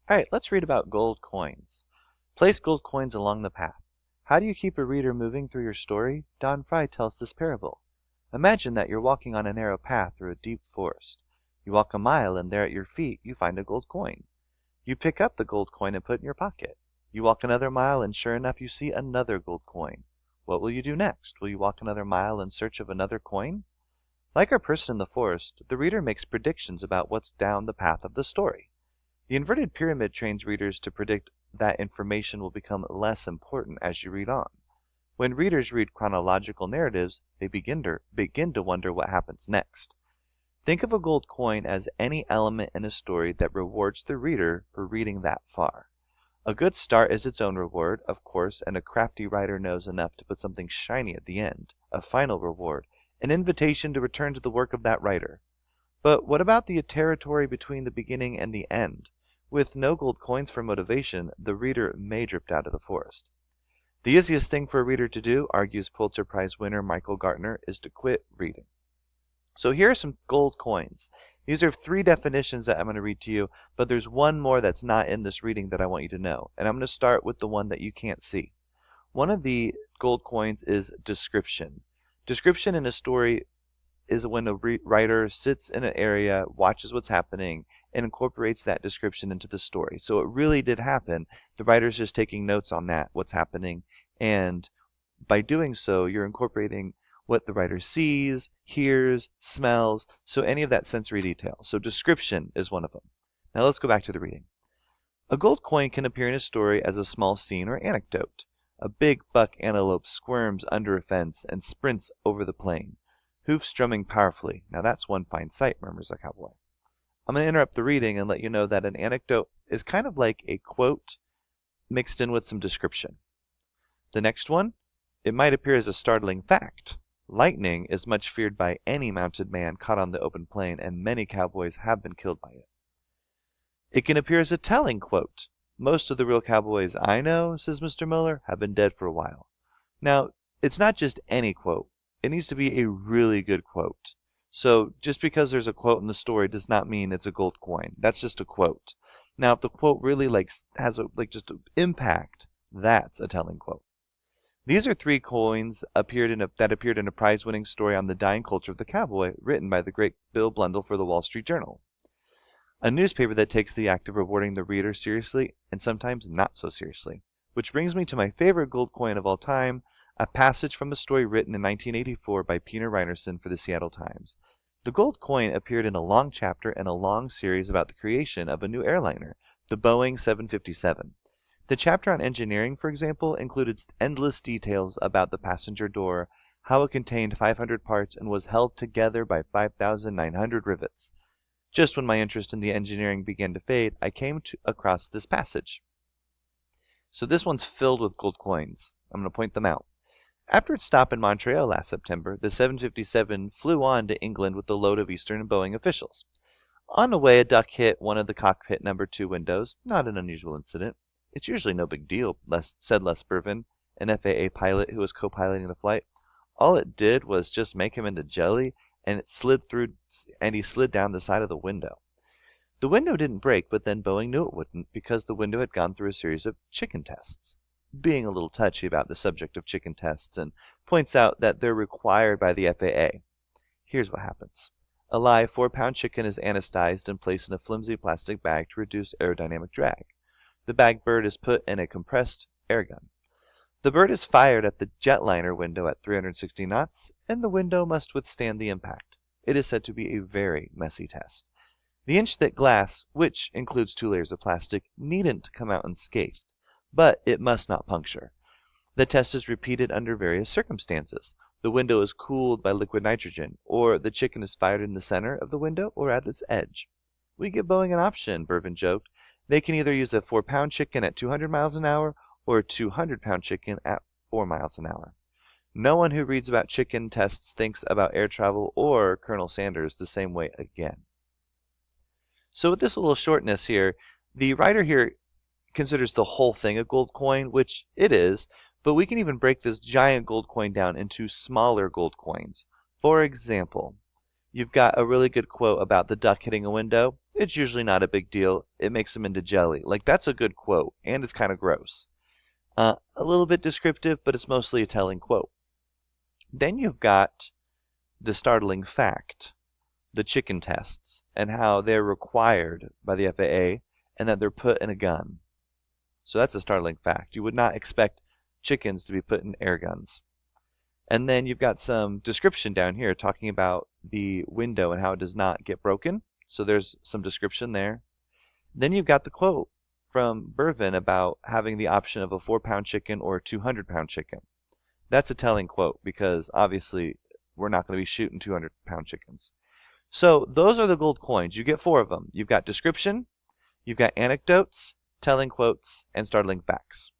Alright, let's read about gold coins. Place gold coins along the path. How do you keep a reader moving through your story? Don Fry tells this parable. Imagine that you're walking on a narrow path through a deep forest. You walk a mile and there at your feet you find a gold coin. You pick up the gold coin and put it in your pocket. You walk another mile and sure enough you see another gold coin. What will you do next? Will you walk another mile in search of another coin? Like our person in the forest, the reader makes predictions about what's down the path of the story. The inverted pyramid trains readers to predict that information will become less important as you read on. When readers read chronological narratives, they begin to wonder what happens next. Think of a gold coin as any element in a story that rewards the reader for reading that far. A good start is its own reward, of course, and a crafty writer knows enough to put something shiny at the end, a final reward, an invitation to return to the work of that writer. But what about the territory between the beginning and the end? With no gold coins for motivation, the reader may drift out of the forest. The easiest thing for a reader to do, argues Pulitzer Prize winner Michael Gartner, is to quit reading. So here are some gold coins. These are 3 definitions that I'm going to read to you, but there's one more that's not in this reading that I want you to know. And I'm going to start with the one that you can't see. One of the gold coins is description. Description in a story is when a writer sits in an area, watches what's happening, and incorporates that description into the story. So it really did happen. The writer's just taking notes on that, what's happening, and by doing so, you're incorporating what the writer sees, hears, smells, so any of that sensory detail. So description is one of them. Now let's go back to the reading. A gold coin can appear in a story as a small scene or anecdote. A big buck antelope squirms under a fence and sprints over the plain, hoofs drumming powerfully. Now that's one fine sight, murmurs the cowboy. I'm going to interrupt the reading and let you know that an anecdote is kind of like a quote mixed in with some description. The next one, it might appear as a startling fact. Lightning is much feared by any mounted man caught on the open plain, and many cowboys have been killed by it. It can appear as a telling quote. Most of the real cowboys I know, says Mr. Miller, have been dead for a while. Now, it's not just any quote. It needs to be a really good quote. So just because there's a quote in the story does not mean it's a gold coin. That's just a quote. Now, if the quote really has just an impact, that's a telling quote. These are 3 coins that appeared in a prize-winning story on the dying culture of the cowboy, written by the great Bill Blundell for the Wall Street Journal, a newspaper that takes the act of rewarding the reader seriously and sometimes not so seriously. Which brings me to my favorite gold coin of all time, a passage from a story written in 1984 by Peter Reinerson for the Seattle Times. The gold coin appeared in a long chapter in a long series about the creation of a new airliner, the Boeing 757. The chapter on engineering, for example, included endless details about the passenger door, how it contained 500 parts and was held together by 5,900 rivets. Just when my interest in the engineering began to fade, I came across this passage. So this one's filled with gold coins. I'm going to point them out. After its stop in Montreal last September, the 757 flew on to England with a load of Eastern and Boeing officials. On the way, a duck hit one of the cockpit number 2 windows. Not an unusual incident. It's usually no big deal, said Les Bervin, an FAA pilot who was co-piloting the flight. All it did was just make him into jelly, and he slid down the side of the window. The window didn't break, but then Boeing knew it wouldn't because the window had gone through a series of chicken tests. Being a little touchy about the subject of chicken tests, and points out that they're required by the FAA. Here's what happens. A live 4-pound chicken is anesthetized and placed in a flimsy plastic bag to reduce aerodynamic drag. The bagged bird is put in a compressed air gun. The bird is fired at the jetliner window at 360 knots, and the window must withstand the impact. It is said to be a very messy test. The inch-thick glass, which includes 2 layers of plastic, needn't come out unscathed, but it must not puncture. The test is repeated under various circumstances. The window is cooled by liquid nitrogen, or the chicken is fired in the center of the window or at its edge. We give Boeing an option, Bervin joked. They can either use a 4-pound chicken at 200 miles an hour or a 200-pound chicken at 4 miles an hour. No one who reads about chicken tests thinks about air travel or Colonel Sanders the same way again. So with this little shortness here, the writer here considers the whole thing a gold coin, which it is, but we can even break this giant gold coin down into smaller gold coins. For example, You've got a really good quote about the duck hitting a window. It's usually not a big deal. It makes them into jelly. Like, that's a good quote, and it's kind of gross. A little bit descriptive, but it's mostly a telling quote. Then you've got the startling fact, the chicken tests, and how they're required by the FAA and that they're put in a gun. So that's a startling fact. You would not expect chickens to be put in air guns. And then you've got some description down here talking about the window and how it does not get broken. So there's some description there. Then you've got the quote from Bervin about having the option of a 4-pound chicken or a 200-pound chicken. That's a telling quote because obviously we're not going to be shooting 200-pound chickens. So those are the gold coins. You get 4 of them. You've got description, you've got anecdotes, telling quotes, and startling facts.